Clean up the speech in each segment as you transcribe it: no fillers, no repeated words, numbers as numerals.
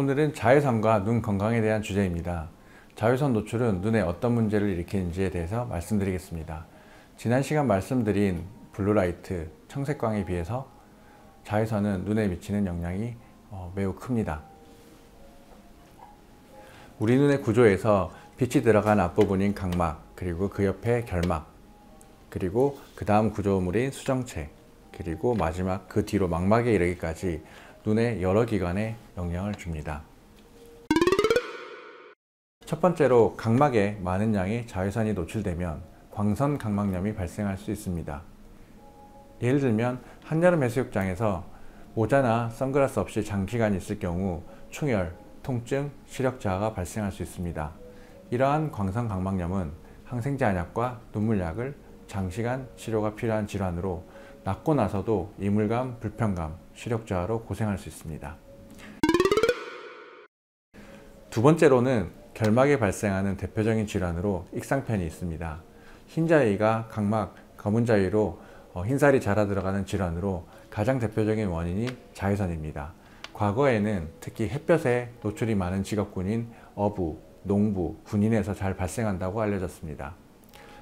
오늘은 자외선과 눈 건강에 대한 주제입니다. 자외선 노출은 눈에 어떤 문제를 일으키는지에 대해서 말씀드리겠습니다. 지난 시간 말씀드린 블루라이트, 청색광에 비해서 자외선은 눈에 미치는 영향이 매우 큽니다. 우리 눈의 구조에서 빛이 들어간 앞부분인 각막, 그리고 그 옆에 결막, 그리고 그 다음 구조물인 수정체, 그리고 마지막 그 뒤로 망막에 이르기까지 눈의 여러 기관에 영향을 줍니다. 첫 번째로 각막에 많은 양의 자외선이 노출되면 광선 각막염이 발생할 수 있습니다. 예를 들면 한여름 해수욕장에서 모자나 선글라스 없이 장기간 있을 경우 충혈, 통증, 시력 저하가 발생할 수 있습니다. 이러한 광선 각막염은 항생제 한약과 눈물약을 장시간 치료가 필요한 질환으로 낫고 나서도 이물감, 불편감, 시력 저하로 고생할 수 있습니다. 두 번째로는 결막에 발생하는 대표적인 질환으로 익상편이 있습니다. 흰자위가 각막, 검은 자위로 흰살이 자라 들어가는 질환으로 가장 대표적인 원인이 자외선입니다. 과거에는 특히 햇볕에 노출이 많은 직업군인 어부, 농부, 군인에서 잘 발생한다고 알려졌습니다.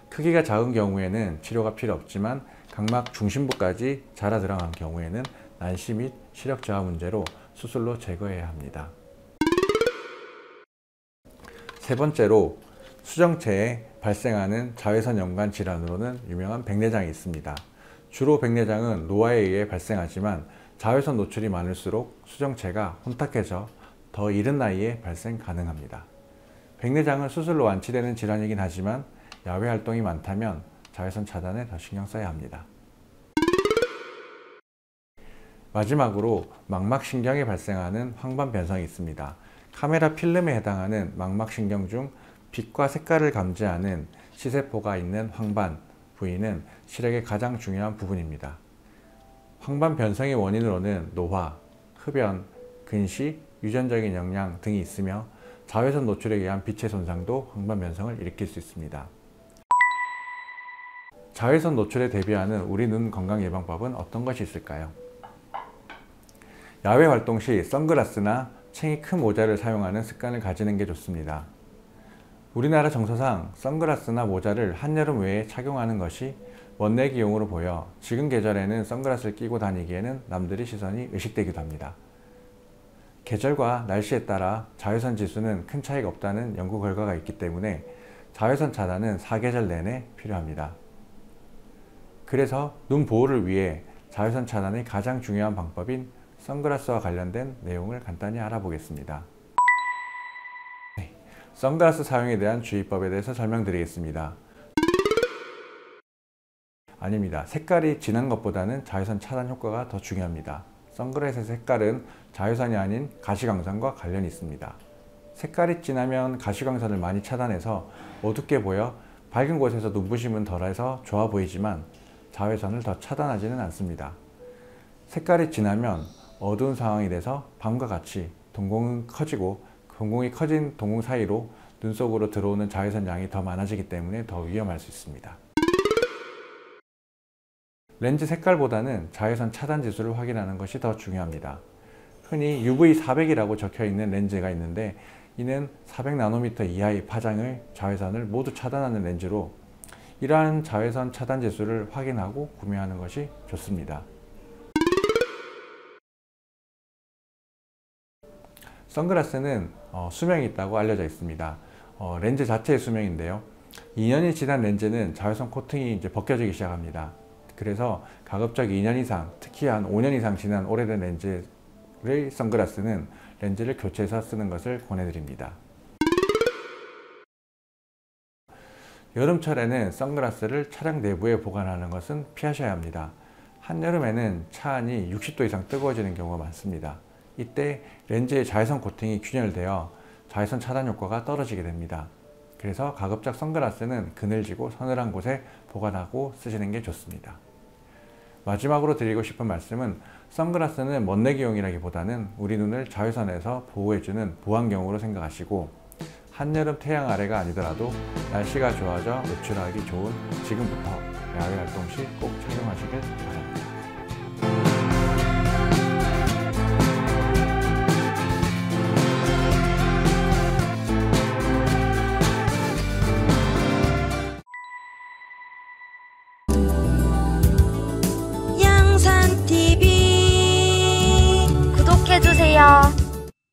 크기가 작은 경우에는 치료가 필요 없지만 각막 중심부까지 자라 들어간 경우에는 난시 및 시력 저하 문제로 수술로 제거해야 합니다. 세 번째로 수정체에 발생하는 자외선 연관 질환으로는 유명한 백내장이 있습니다. 주로 백내장은 노화에 의해 발생하지만 자외선 노출이 많을수록 수정체가 혼탁해져 더 이른 나이에 발생 가능합니다. 백내장은 수술로 완치되는 질환이긴 하지만 야외 활동이 많다면 자외선 차단에 더 신경 써야 합니다. 마지막으로 망막신경에 발생하는 황반 변성이 있습니다. 카메라 필름에 해당하는 망막신경 중 빛과 색깔을 감지하는 시세포가 있는 황반 부위는 시력의 가장 중요한 부분입니다. 황반 변성의 원인으로는 노화, 흡연, 근시, 유전적인 영양 등이 있으며 자외선 노출에 의한 빛의 손상도 황반 변성을 일으킬 수 있습니다. 자외선 노출에 대비하는 우리 눈 건강 예방법은 어떤 것이 있을까요? 야외 활동 시 선글라스나 챙이 큰 모자를 사용하는 습관을 가지는 게 좋습니다. 우리나라 정서상 선글라스나 모자를 한여름 외에 착용하는 것이 멋내기용으로 보여 지금 계절에는 선글라스를 끼고 다니기에는 남들의 시선이 의식되기도 합니다. 계절과 날씨에 따라 자외선 지수는 큰 차이가 없다는 연구 결과가 있기 때문에 자외선 차단은 사계절 내내 필요합니다. 그래서 눈 보호를 위해 자외선 차단의 가장 중요한 방법인 선글라스와 관련된 내용을 간단히 알아보겠습니다. 선글라스 사용에 대한 주의법에 대해서 설명드리겠습니다. 아닙니다. 색깔이 진한 것보다는 자외선 차단 효과가 더 중요합니다. 선글라스의 색깔은 자외선이 아닌 가시광선과 관련이 있습니다. 색깔이 진하면 가시광선을 많이 차단해서 어둡게 보여 밝은 곳에서 눈부심은 덜해서 좋아 보이지만 자외선을 더 차단하지는 않습니다. 색깔이 진하면 어두운 상황이 돼서 밤과 같이 동공은 커지고 동공이 커진 동공 사이로 눈 속으로 들어오는 자외선 양이 더 많아지기 때문에 더 위험할 수 있습니다. 렌즈 색깔보다는 자외선 차단 지수를 확인하는 것이 더 중요합니다. 흔히 UV400이라고 적혀 있는 렌즈가 있는데 이는 400나노미터 이하의 파장의 자외선을 모두 차단하는 렌즈로 이러한 자외선 차단 지수를 확인하고 구매하는 것이 좋습니다. 선글라스는 수명이 있다고 알려져 있습니다. 렌즈 자체의 수명인데요. 2년이 지난 렌즈는 자외선 코팅이 이제 벗겨지기 시작합니다. 그래서 가급적 2년 이상, 특히 한 5년 이상 지난 오래된 렌즈의 선글라스는 렌즈를 교체해서 쓰는 것을 권해드립니다. 여름철에는 선글라스를 차량 내부에 보관하는 것은 피하셔야 합니다. 한여름에는 차 안이 60도 이상 뜨거워지는 경우가 많습니다. 이때 렌즈의 자외선 코팅이 균열되어 자외선 차단 효과가 떨어지게 됩니다. 그래서 가급적 선글라스는 그늘지고 서늘한 곳에 보관하고 쓰시는 게 좋습니다. 마지막으로 드리고 싶은 말씀은 선글라스는 멋내기용이라기보다는 우리 눈을 자외선에서 보호해주는 보안경으로 생각하시고 한여름 태양 아래가 아니더라도 날씨가 좋아져 외출하기 좋은 지금부터 야외 활동 시 꼭 착용하시길 바랍니다.